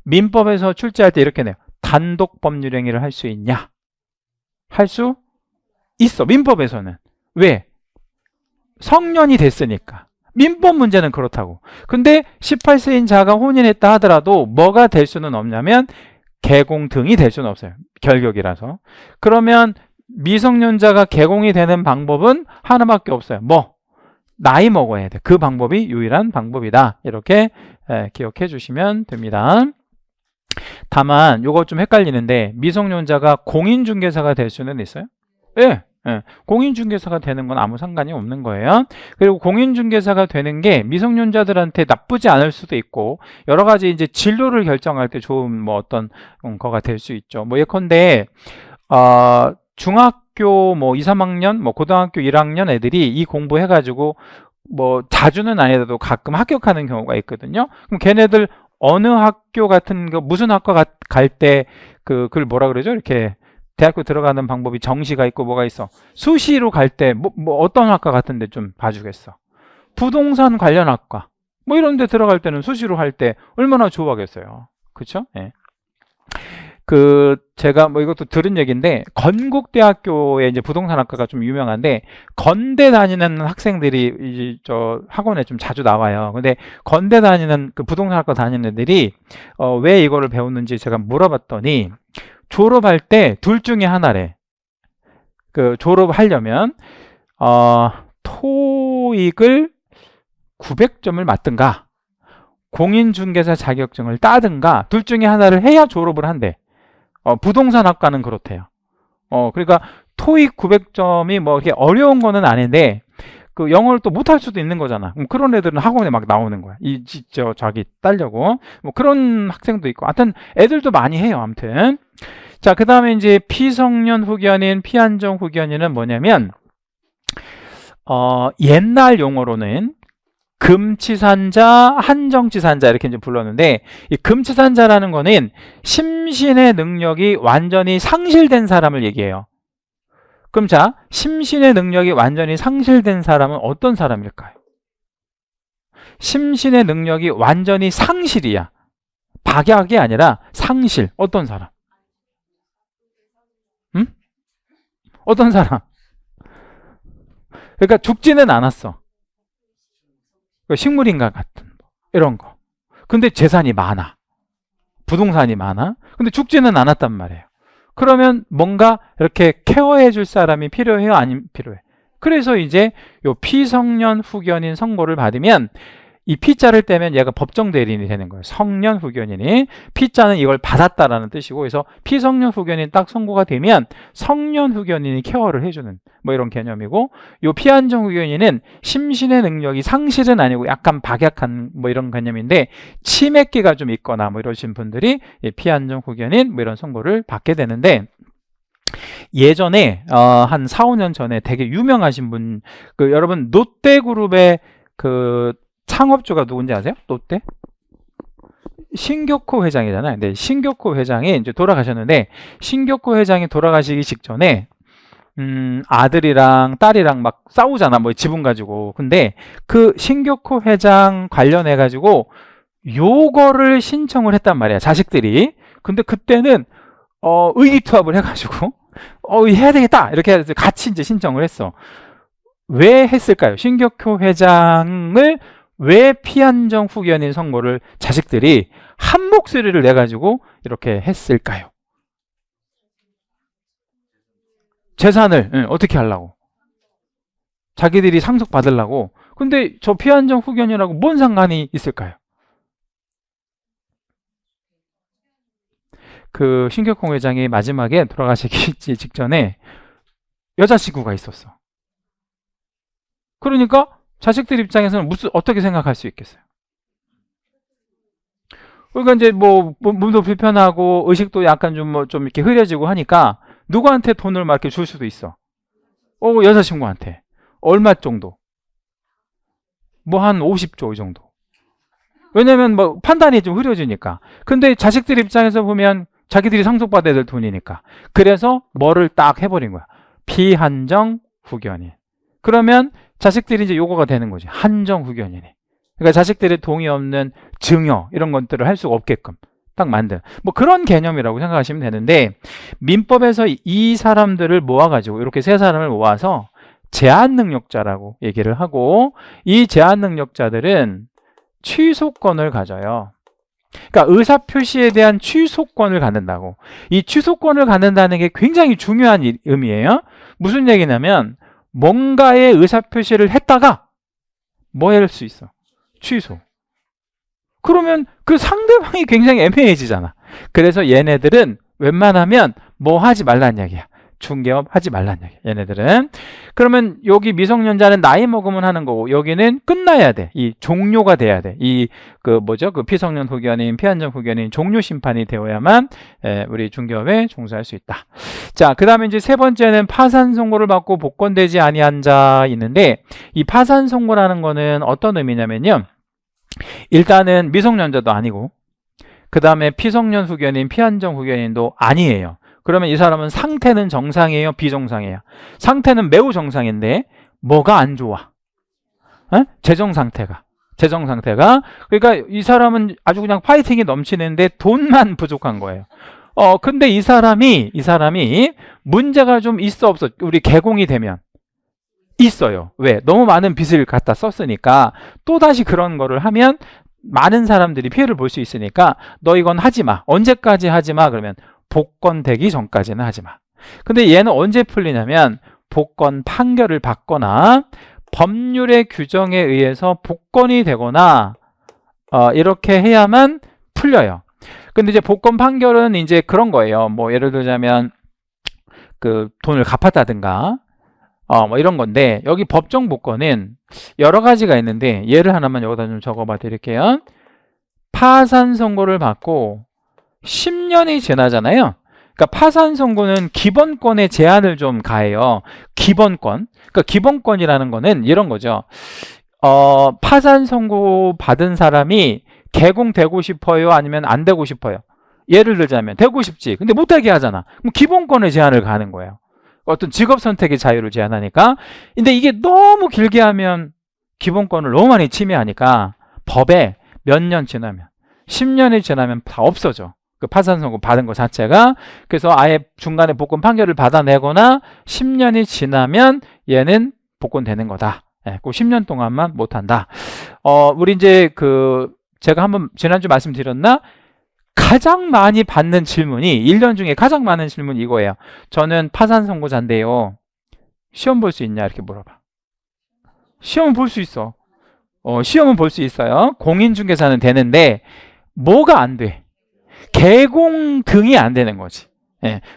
A: 민법에서 출제할 때 이렇게 내요. 단독 법률행위를 할 수 있냐? 할 수 있어. 민법에서는. 왜? 성년이 됐으니까. 민법 문제는 그렇다고. 근데 18세인 자가 혼인했다 하더라도 뭐가 될 수는 없냐면 개공 등이 될 수는 없어요. 결격이라서. 그러면 미성년자가 개공이 되는 방법은 하나밖에 없어요. 뭐? 나이 먹어야 돼. 그 방법이 유일한 방법이다. 이렇게 기억해 주시면 됩니다. 다만 요거 좀 헷갈리는데 미성년자가 공인중개사가 될 수는 있어요? 네. 공인중개사가 되는 건 아무 상관이 없는 거예요. 그리고 공인중개사가 되는 게 미성년자들한테 나쁘지 않을 수도 있고 여러 가지 이제 진로를 결정할 때 좋은 뭐 어떤 거가 될 수 있죠. 뭐 예컨대 중학교 뭐 2, 3학년, 뭐 고등학교 1학년 애들이 이 공부해가지고 뭐 자주는 아니더라도 가끔 합격하는 경우가 있거든요. 그럼 걔네들 어느 학교 같은 거 무슨 학과 갈 때 그걸 뭐라 그러죠? 이렇게 대학교 들어가는 방법이 정시가 있고 뭐가 있어. 수시로 갈 때 뭐 어떤 학과 같은데 좀 봐주겠어. 부동산 관련 학과 뭐 이런 데 들어갈 때는 수시로 할 때 얼마나 좋아하겠어요. 그쵸? 예. 제가 뭐 이것도 들은 얘기인데, 건국대학교에 이제 부동산학과가 좀 유명한데, 건대 다니는 학생들이 이제 저 학원에 좀 자주 나와요. 근데 건대 다니는 그 부동산학과 다니는 애들이, 왜 이거를 배웠는지 제가 물어봤더니, 졸업할 때 둘 중에 하나래. 졸업하려면, 토익을 900점을 맞든가, 공인중개사 자격증을 따든가, 둘 중에 하나를 해야 졸업을 한대. 부동산학과는 그렇대요. 그러니까 토익 900점이 뭐 이렇게 어려운 거는 아닌데 그 영어를 또 못할 수도 있는 거잖아. 그런 애들은 학원에 막 나오는 거야. 자기 따려고. 뭐 그런 학생도 있고. 하여튼 애들도 많이 해요. 아무튼. 자, 그 다음에 이제 피성년 후견인, 피한정 후견인은 뭐냐면, 옛날 용어로는 금치산자, 한정치산자 이렇게 이제 불렀는데, 이 금치산자라는 거는 심신의 능력이 완전히 상실된 사람을 얘기해요. 그럼 자, 심신의 능력이 완전히 상실된 사람은 어떤 사람일까요? 심신의 능력이 완전히 상실이야. 박약이 아니라 상실. 어떤 사람? 응? 어떤 사람? 그러니까 죽지는 않았어. 식물인간 같은 이런 거. 근데 재산이 많아. 부동산이 많아. 근데 죽지는 않았단 말이에요. 그러면 뭔가 이렇게 케어해 줄 사람이 필요해요? 아니면 필요해? 그래서 이제 요 피성년 후견인 선고를 받으면, 이 P자를 떼면 얘가 법정 대리인이 되는 거예요. 성년 후견인이. P자는 이걸 받았다라는 뜻이고, 그래서 피성년 후견인 딱 선고가 되면 성년 후견인이 케어를 해주는 뭐 이런 개념이고, 요 피한정 후견인은 심신의 능력이 상실은 아니고 약간 박약한 뭐 이런 개념인데, 치매기가 좀 있거나 뭐 이러신 분들이 피한정 후견인 뭐 이런 선고를 받게 되는데, 예전에 한 4, 5년 전에 되게 유명하신 분, 여러분 롯데그룹의 창업주가 누군지 아세요? 롯데? 신격호 회장이잖아요. 네, 신격호 회장이 이제 돌아가셨는데, 신격호 회장이 돌아가시기 직전에 아들이랑 딸이랑 막 싸우잖아. 뭐 지분 가지고. 근데 그 신격호 회장 관련해 가지고 요거를 신청을 했단 말이야. 자식들이. 근데 그때는 의기투합을 해 가지고 해야 되겠다. 이렇게 해서 같이 이제 신청을 했어. 왜 했을까요? 신격호 회장을 왜 피한정 후견인 선고를 자식들이 한 목소리를 내가지고 이렇게 했을까요? 재산을 어떻게 하려고? 자기들이 상속받으려고. 근데 저 피한정 후견인하고 뭔 상관이 있을까요? 그 신격호 회장이 마지막에 돌아가시기 직전에 여자친구가 있었어. 그러니까 자식들 입장에서는 어떻게 생각할 수 있겠어요? 그러니까 이제 뭐 몸도 불편하고 의식도 약간 좀 이렇게 흐려지고 하니까 누구한테 돈을 막 이렇게 줄 수도 있어. 여자친구한테. 얼마 정도? 뭐 한 50조 이 정도. 왜냐면 뭐 판단이 좀 흐려지니까. 근데 자식들 입장에서 보면 자기들이 상속받아야 될 돈이니까. 그래서 뭐를 딱 해버린 거야. 피한정 후견인. 그러면 자식들이 이제 요거가 되는 거지. 한정 후견인이. 그러니까 자식들의 동의 없는 증여 이런 것들을 할 수가 없게끔 딱 만든 뭐 그런 개념이라고 생각하시면 되는데, 민법에서 이 사람들을 모아가지고 이렇게 세 사람을 모아서 제한능력자라고 얘기를 하고, 이 제한능력자들은 취소권을 가져요. 그러니까 의사표시에 대한 취소권을 갖는다고. 이 취소권을 갖는다는 게 굉장히 중요한 의미예요. 무슨 얘기냐면 뭔가의 의사표시를 했다가 뭐 할 수 있어? 취소. 그러면 그 상대방이 굉장히 애매해지잖아. 그래서 얘네들은 웬만하면 뭐 하지 말라는 이야기야. 중개업 하지 말란 얘기. 얘네들은. 그러면 여기 미성년자는 나이 먹으면 하는 거고 여기는 끝나야 돼. 이 종료가 돼야 돼. 이 그 뭐죠? 그 피성년 후견인, 피한정 후견인 종료 심판이 되어야만 우리 중개업에 종사할 수 있다. 자, 그다음에 이제 세 번째는 파산 선고를 받고 복권되지 아니한 자 있는데 이 파산 선고라는 거는 어떤 의미냐면요. 일단은 미성년자도 아니고 그 다음에 피성년 후견인, 피한정 후견인도 아니에요. 그러면 이 사람은 상태는 정상이에요? 비정상이에요? 상태는 매우 정상인데 뭐가 안 좋아? 재정 상태가. 그러니까 이 사람은 아주 그냥 파이팅이 넘치는데 돈만 부족한 거예요. 근데 이 사람이 문제가 좀 있어 없어? 우리 개공이 되면 있어요. 왜? 너무 많은 빚을 갖다 썼으니까 또다시 그런 거를 하면 많은 사람들이 피해를 볼 수 있으니까 너 이건 하지 마. 언제까지 하지 마? 그러면 복권되기 전까지는 하지 마. 근데 얘는 언제 풀리냐면 복권 판결을 받거나 법률의 규정에 의해서 복권이 되거나 이렇게 해야만 풀려요. 근데 이제 복권 판결은 이제 그런 거예요. 뭐 예를 들자면 그 돈을 갚았다든가 뭐 이런 건데 여기 법정 복권은 여러 가지가 있는데 예를 하나만 여기다 좀 적어봐 드릴게요. 파산 선고를 받고 10년이 지나잖아요. 그러니까 파산 선고는 기본권의 제한을 좀 가해요. 기본권. 그러니까 기본권이라는 거는 이런 거죠. 파산 선고 받은 사람이 개공되고 싶어요? 아니면 안 되고 싶어요? 예를 들자면 되고 싶지. 근데 못되게 하잖아. 그럼 기본권의 제한을 가는 거예요. 어떤 직업 선택의 자유를 제한하니까. 근데 이게 너무 길게 하면 기본권을 너무 많이 침해하니까 법에 몇 년 지나면 10년이 지나면 다 없어져. 그 파산 선고 받은 것 자체가. 그래서 아예 중간에 복권 판결을 받아내거나 10년이 지나면 얘는 복권되는 거다. 그 10년 동안만 못한다. 우리 이제 제가 한번 지난주 말씀드렸나? 가장 많이 받는 질문이 1년 중에 가장 많은 질문이 이거예요. 저는 파산 선고자인데요. 시험 볼 수 있냐? 이렇게 물어봐. 시험은 볼 수 있어. 시험은 볼 수 있어요. 공인중개사는 되는데 뭐가 안 돼? 개공 등이 안 되는 거지.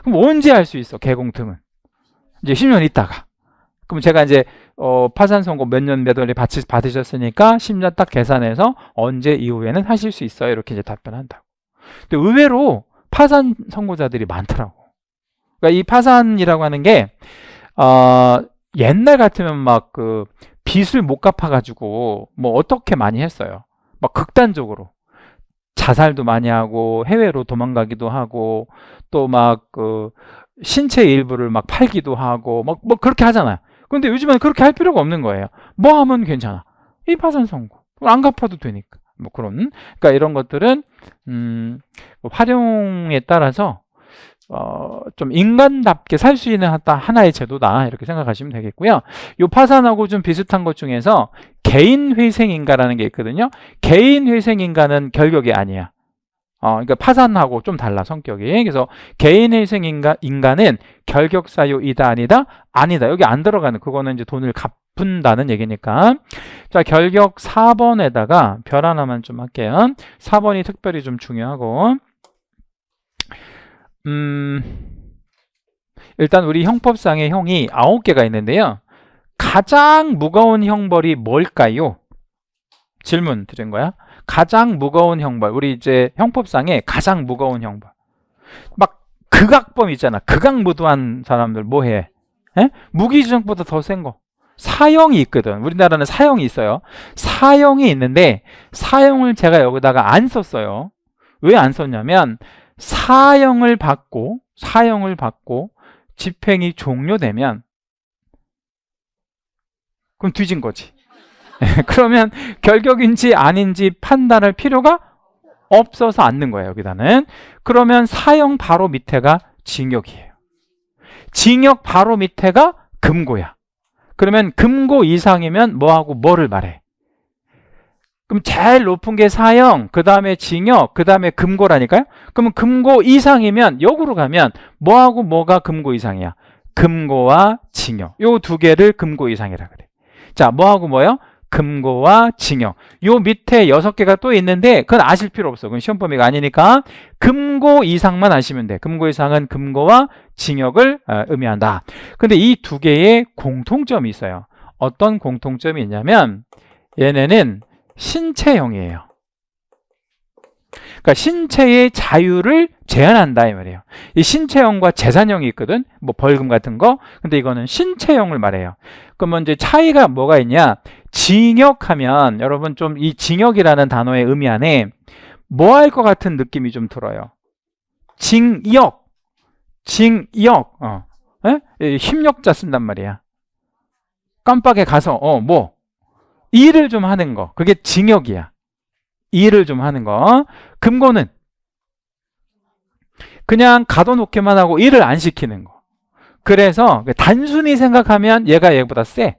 A: 그럼 언제 할 수 있어? 개공 등은 이제 10년 있다가. 그럼 제가 이제 파산 선고 몇 년 몇 월에 받으셨으니까 10년 딱 계산해서 언제 이후에는 하실 수 있어요. 이렇게 이제 답변한다고. 근데 의외로 파산 선고자들이 많더라고. 그러니까 이 파산이라고 하는 게 옛날 같으면 막 그 빚을 못 갚아가지고 뭐 어떻게 많이 했어요. 막 극단적으로 자살도 많이 하고 해외로 도망가기도 하고 또 막 그 신체 일부를 막 팔기도 하고 뭐 그렇게 하잖아요. 근데 요즘은 그렇게 할 필요가 없는 거예요. 뭐 하면 괜찮아. 이 파산 선고 안 갚아도 되니까. 뭐 그러니까 이런 것들은 활용에 따라서 좀 인간답게 살 수 있는 하나의 제도다 이렇게 생각하시면 되겠고요. 이 파산하고 좀 비슷한 것 중에서 개인회생인가라는 게 있거든요. 개인회생인가는 결격이 아니야. 그러니까 파산하고 좀 달라 성격이. 그래서 개인회생인가는 결격사유이다 아니다? 아니다. 여기 안 들어가는 그거는 이제 돈을 갚는다는 얘기니까. 자, 결격 4번에다가 별 하나만 좀 할게요. 4번이 특별히 좀 중요하고 일단 우리 형법상의 형이 9개가 있는데요. 가장 무거운 형벌이 뭘까요? 질문 드린 거야. 가장 무거운 형벌. 우리 이제 형법상에 가장 무거운 형벌. 막 극악범 있잖아. 극악무도한 사람들 뭐 해? 무기징역보다 더 센 거. 사형이 있거든. 우리나라는 사형이 있어요. 사형이 있는데 사형을 제가 여기다가 안 썼어요. 왜 안 썼냐면 사형을 받고 집행이 종료되면 그럼 뒤진 거지. 그러면 결격인지 아닌지 판단할 필요가 없어서 안 넣은 거예요. 여기다는. 그러면 사형 바로 밑에가 징역이에요. 징역 바로 밑에가 금고야. 그러면 금고 이상이면 뭐하고 뭐를 말해? 그럼 제일 높은 게 사형, 그 다음에 징역, 그 다음에 금고라니까요. 그러면 금고 이상이면 역으로 가면 뭐하고 뭐가 금고 이상이야? 금고와 징역. 요 두 개를 금고 이상이라 그래. 자, 뭐하고 뭐요? 금고와 징역. 요 밑에 6개가 또 있는데 그건 아실 필요 없어. 그건 시험 범위가 아니니까 금고 이상만 아시면 돼. 금고 이상은 금고와 징역을 의미한다. 근데 이 두 개의 공통점이 있어요. 어떤 공통점이 있냐면 얘네는 신체형이에요. 그러니까 신체의 자유를 제한한다 이 말이에요. 이 신체형과 재산형이 있거든. 뭐 벌금 같은 거. 근데 이거는 신체형을 말해요. 그러면 이제 차이가 뭐가 있냐? 징역하면 여러분 좀 이 징역이라는 단어의 의미 안에 뭐 할 것 같은 느낌이 좀 들어요. 징역. 힘력자 쓴단 말이야. 깜빡에 가서 뭐 일을 좀 하는 거. 그게 징역이야. 일을 좀 하는 거. 금고는 그냥 가둬놓기만 하고 일을 안 시키는 거. 그래서 단순히 생각하면 얘가 얘보다 세.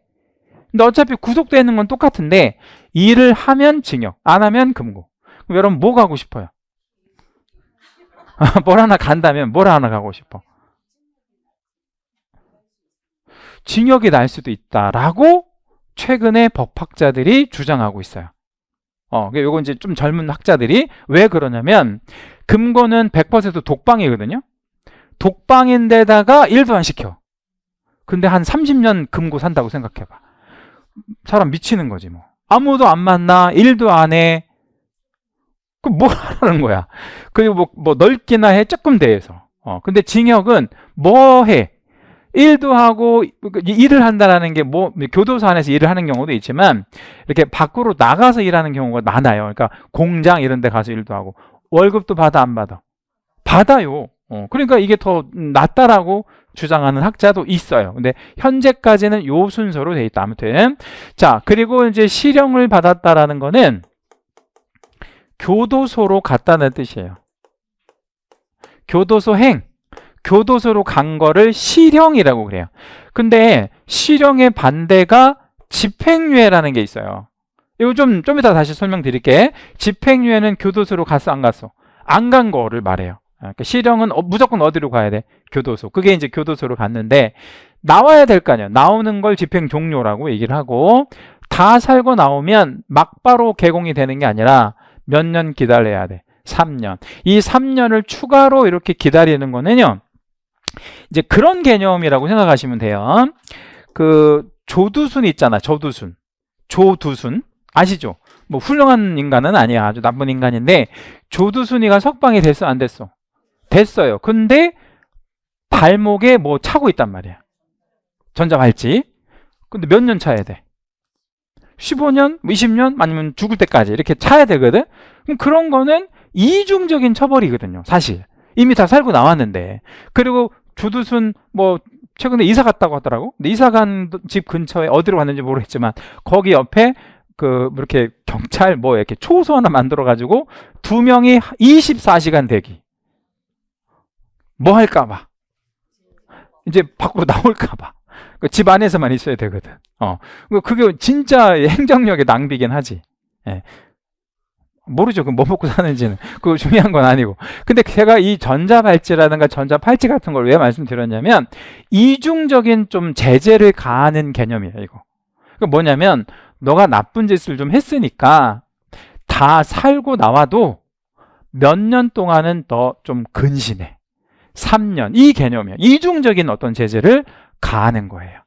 A: 근데 어차피 구속되어 있는 건 똑같은데 일을 하면 징역, 안 하면 금고. 그럼 여러분 뭐 가고 싶어요? 뭘 하나 간다면 뭘 하나 가고 싶어? 징역이 날 수도 있다라고 최근에 법학자들이 주장하고 있어요. 요거 이제 좀 젊은 학자들이 왜 그러냐면 금고는 100% 독방이거든요. 독방인데다가 일도 안 시켜. 근데 한 30년 금고 산다고 생각해봐. 사람 미치는 거지 뭐. 아무도 안 만나, 일도 안 해. 그럼 뭘 하라는 거야? 그리고 뭐 넓기나 해 조금 대해서. 근데 징역은 뭐 해? 일도 하고 일을 한다라는 게 뭐 교도소 안에서 일을 하는 경우도 있지만 이렇게 밖으로 나가서 일하는 경우가 많아요. 그러니까 공장 이런 데 가서 일도 하고 월급도 받아 안 받아? 받아요. 그러니까 이게 더 낫다라고 주장하는 학자도 있어요. 근데 현재까지는 요 순서로 돼 있다. 아무튼 자, 그리고 이제 실형을 받았다라는 거는 교도소로 갔다는 뜻이에요. 교도소로 간 거를 실형이라고 그래요. 근데 실형의 반대가 집행유예라는 게 있어요. 이거 좀 이따 다시 설명드릴게. 집행유예는 교도소로 갔어, 안 갔어? 안 간 거를 말해요. 그러니까 실형은 무조건 어디로 가야 돼? 교도소. 그게 이제 교도소로 갔는데 나와야 될 거 아니야. 나오는 걸 집행 종료라고 얘기를 하고 다 살고 나오면 막바로 개공이 되는 게 아니라 몇 년 기다려야 돼? 3년. 이 3년을 추가로 이렇게 기다리는 거는요. 이제 그런 개념이라고 생각하시면 돼요. 그 조두순 있잖아. 조두순 아시죠? 뭐 훌륭한 인간은 아니야. 아주 나쁜 인간인데 조두순이가 석방이 됐어, 안 됐어? 됐어요. 근데 발목에 뭐 차고 있단 말이야. 전자발찌. 근데 몇 년 차야 돼? 15년, 20년, 아니면 죽을 때까지 이렇게 차야 되거든. 그럼 그런 거는 이중적인 처벌이거든요. 사실 이미 다 살고 나왔는데. 그리고 조두순 뭐 최근에 이사 갔다고 하더라고. 근데 이사 간 집 근처에 어디로 갔는지 모르겠지만 거기 옆에 그 이렇게 경찰 뭐 이렇게 초소 하나 만들어 가지고 2명이 24시간 대기. 뭐 할까 봐. 이제 밖으로 나올까 봐. 집 안에서만 있어야 되거든. 그게 진짜 행정력의 낭비긴 하지. 예. 모르죠. 뭐 먹고 사는지는. 그거 중요한 건 아니고. 근데 제가 이 전자발찌라든가 전자팔찌 같은 걸 왜 말씀드렸냐면 이중적인 좀 제재를 가하는 개념이에요, 이거. 그러니까 뭐냐면 너가 나쁜 짓을 좀 했으니까 다 살고 나와도 몇 년 동안은 너 좀 근신해. 3년. 이 개념이에요. 이중적인 어떤 제재를 가하는 거예요.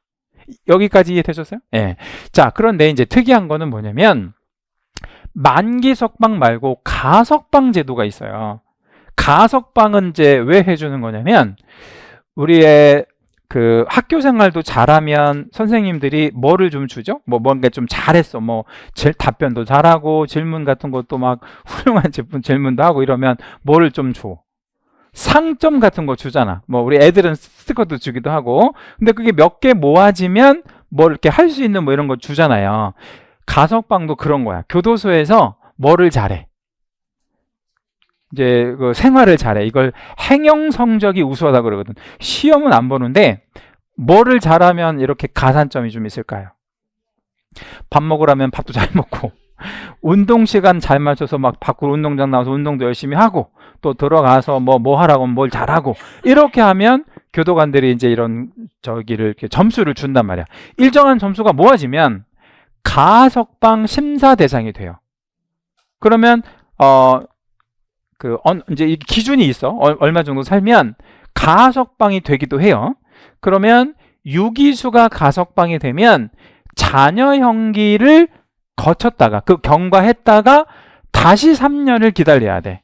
A: 여기까지 이해되셨어요? 예. 자, 그런데 이제 특이한 거는 뭐냐면 만기 석방 말고 가석방 제도가 있어요. 가석방은 이제 왜 해주는 거냐면 우리의 그 학교 생활도 잘하면 선생님들이 뭐를 좀 주죠? 뭔가 좀 잘했어. 답변도 잘하고 질문 같은 것도 막 훌륭한 질문도 하고 이러면 뭐를 좀 줘? 상점 같은 거 주잖아. 우리 애들은 스티커도 주기도 하고. 근데 그게 몇 개 모아지면 뭐 이렇게 할 수 있는 뭐 이런 거 주잖아요. 가석방도 그런 거야. 교도소에서 뭐를 잘해? 이제 그 생활을 잘해. 이걸 행영 성적이 우수하다 그러거든. 시험은 안 보는데 뭐를 잘하면 이렇게 가산점이 좀 있을까요? 밥 먹으라면 밥도 잘 먹고 운동 시간 잘 맞춰서 막 밖으로 운동장 나와서 운동도 열심히 하고 또 들어가서 뭐 하라고 뭘 잘하고 이렇게 하면 교도관들이 이제 이런 이렇게 점수를 준단 말이야. 일정한 점수가 모아지면 가석방 심사 대상이 돼요. 그러면 이제 이 기준이 있어. 얼마 정도 살면 가석방이 되기도 해요. 그러면 유기수가 가석방이 되면 자녀 형기를 거쳤다가 경과했다가 다시 3년을 기다려야 돼.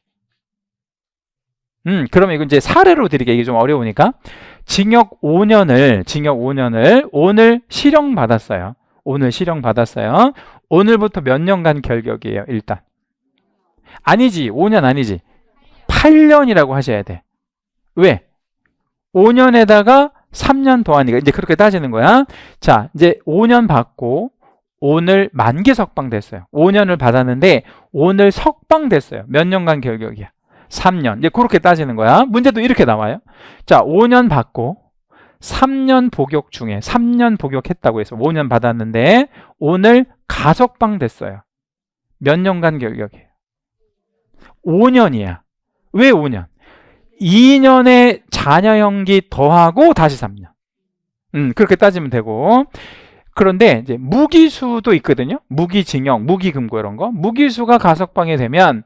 A: 그러면 이거 이제 사례로 드리게, 이게 좀 어려우니까. 징역 5년을 오늘 실형 받았어요. 오늘 실형 받았어요. 오늘부터 몇 년간 결격이에요, 일단. 아니지, 5년 아니지. 8년이라고 하셔야 돼. 왜? 5년에다가 3년 더하니까 이제 그렇게 따지는 거야. 자, 이제 5년 받고 오늘 만기 석방 됐어요. 5년을 받았는데 오늘 석방 됐어요. 몇 년간 결격이야? 3년. 이제 그렇게 따지는 거야. 문제도 이렇게 나와요. 자, 5년 받고 3년 복역 중에 3년 복역했다고 해서 5년 받았는데 오늘 가석방 됐어요. 몇 년간 결격이에요? 5년이야. 왜 5년? 2년의 자녀 형기 더하고 다시 3년. 그렇게 따지면 되고. 그런데 이제 무기수도 있거든요. 무기징역, 무기금고 이런 거. 무기수가 가석방이 되면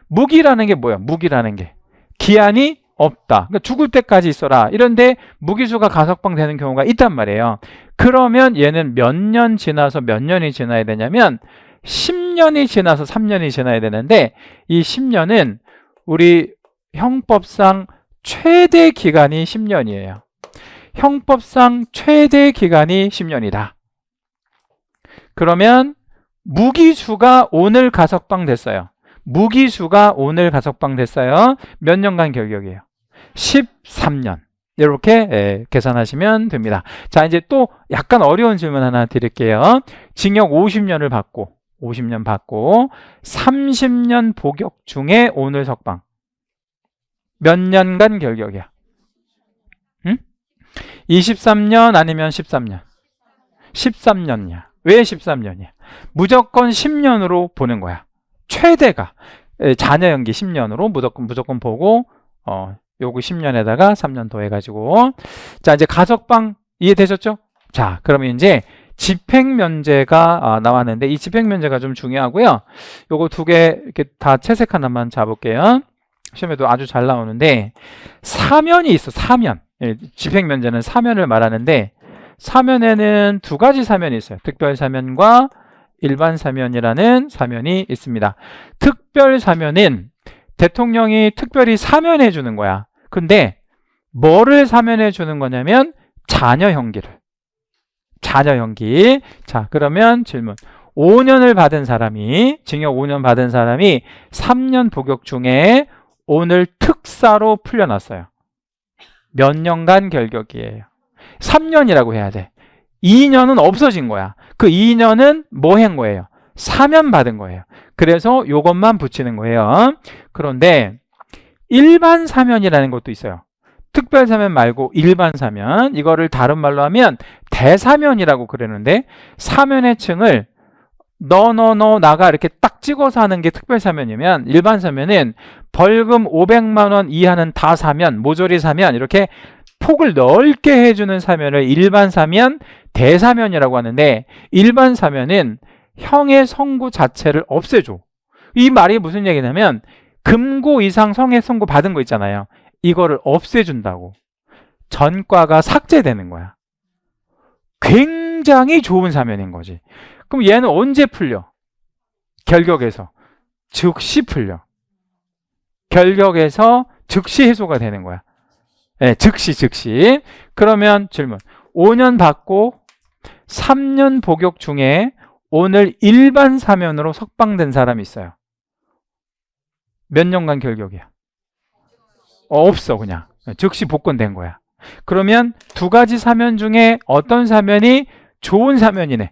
A: 무기라는 게 뭐야? 무기라는 게 기한이 없다. 그러니까 죽을 때까지 있어라. 이런데 무기수가 가석방 되는 경우가 있단 말이에요. 그러면 얘는 몇 년 지나서 몇 년이 지나야 되냐면 10년이 지나서 3년이 지나야 되는데 이 10년은 우리 형법상 최대 기간이 10년이에요. 형법상 최대 기간이 10년이다. 그러면 무기수가 오늘 가석방 됐어요. 무기수가 오늘 가석방 됐어요. 몇 년간 결격이에요? 13년. 이렇게 계산하시면 됩니다. 자, 이제 또 약간 어려운 질문 하나 드릴게요. 징역 50년을 받고 50년 받고 30년 복역 중에 오늘 석방. 몇 년간 결격이야? 23년 아니면 13년? 13년이야. 왜 13년이야? 무조건 10년으로 보는 거야. 최대가. 자녀 연기 10년으로 무조건 보고 요거 10년에다가 3년 더해가지고. 자, 이제 가석방 이해되셨죠? 자, 그러면 이제 집행면제가 나왔는데 이 집행면제가 좀 중요하고요. 요거 두 개 이렇게 다 채색 하나만 잡을게요. 시험에도 아주 잘 나오는데 사면이 있어. 사면. 집행면제는 사면을 말하는데 사면에는 두 가지 사면이 있어요. 특별사면과 일반사면이라는 사면이 있습니다. 특별사면은 대통령이 특별히 사면해 주는 거야. 근데 뭐를 사면해 주는 거냐면 자녀 형기를. 자녀 형기. 자, 그러면 질문. 5년을 받은 사람이, 징역 5년 받은 사람이 3년 복역 중에 오늘 특사로 풀려났어요. 몇 년간 결격이에요? 3년이라고 해야 돼. 2년은 없어진 거야. 그 2년은 뭐 한 거예요? 사면 받은 거예요. 그래서 이것만 붙이는 거예요. 그런데 일반 사면이라는 것도 있어요. 특별 사면 말고 일반 사면. 이거를 다른 말로 하면 대사면이라고 그러는데 사면의 층을 나가 이렇게 딱 찍어서 하는 게 특별 사면이면 일반 사면은 벌금 500만 원 이하는 다 사면, 모조리 사면 이렇게 폭을 넓게 해주는 사면을 일반 사면, 대사면이라고 하는데 일반 사면은 형의 선고 자체를 없애줘. 이 말이 무슨 얘기냐면 금고 이상 성의 선고 받은 거 있잖아요. 이거를 없애준다고. 전과가 삭제되는 거야. 굉장히 좋은 사면인 거지. 그럼 얘는 언제 풀려? 결격에서. 즉시 풀려. 결격에서 즉시 해소가 되는 거야. 네, 즉시. 그러면 질문. 5년 받고 3년 복역 중에 오늘 일반 사면으로 석방된 사람이 있어요. 몇 년간 결격이야? 없어, 그냥. 즉시 복권된 거야. 그러면 두 가지 사면 중에 어떤 사면이 좋은 사면이네?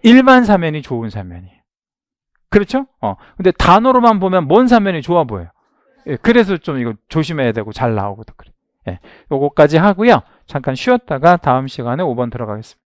A: 일반 사면이 좋은 사면이에요. 그렇죠? 근데 단어로만 보면 뭔 사면이 좋아 보여요. 예, 그래서 좀 이거 조심해야 되고 잘 나오고도 그래. 예, 요거까지 하고요. 잠깐 쉬었다가 다음 시간에 5번 들어가겠습니다.